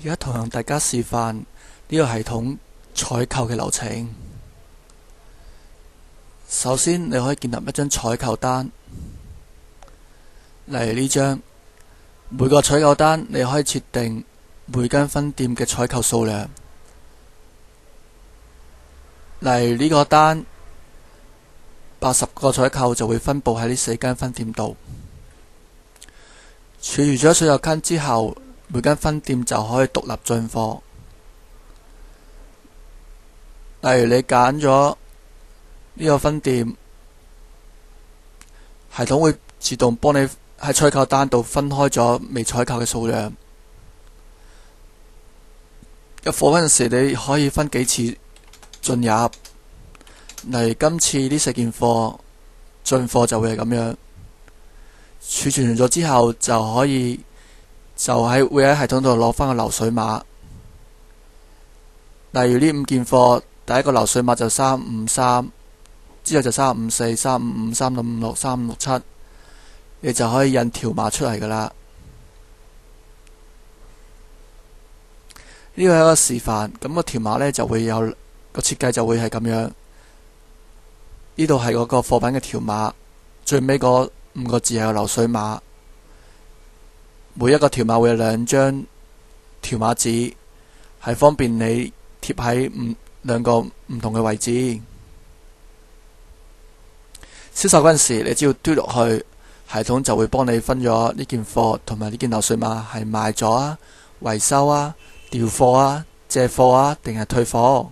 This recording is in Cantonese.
而家同向大家示範呢個系統採購嘅流程。首先，你可以建立一張採購單，例如呢張。每個採購單你可以設定每間分店嘅採購數量。例如呢個單80個採購就會分佈喺呢4間分店度。儲完咗所有間之後，每間分店就可以獨立進貨。例如你揀咗呢個分店，系統會自動幫你喺採購單度分開咗未採購嘅數量。入貨嗰陣時，你可以分幾次進入。例如今次呢4件貨進貨就會係咁樣。儲存完咗之後，就可以會喺系統度攞翻個流水碼。例如呢5件貨，第一個流水碼就353，之後就354、355、3556、3567，你就可以印條碼出嚟噶啦。呢個係一個示範，咁個條碼呢就會有個設計就會係咁樣。呢度係嗰個貨品嘅條碼，最尾嗰5個字係個流水碼。每一個條碼會有2張條碼紙，係方便你貼喺兩個唔同嘅位置。銷售嗰陣時，你只要嘟落去，系統就會幫你分咗呢件貨同埋呢件流水碼係賣咗啊、維修啊、調貨啊、借貨啊定係退貨。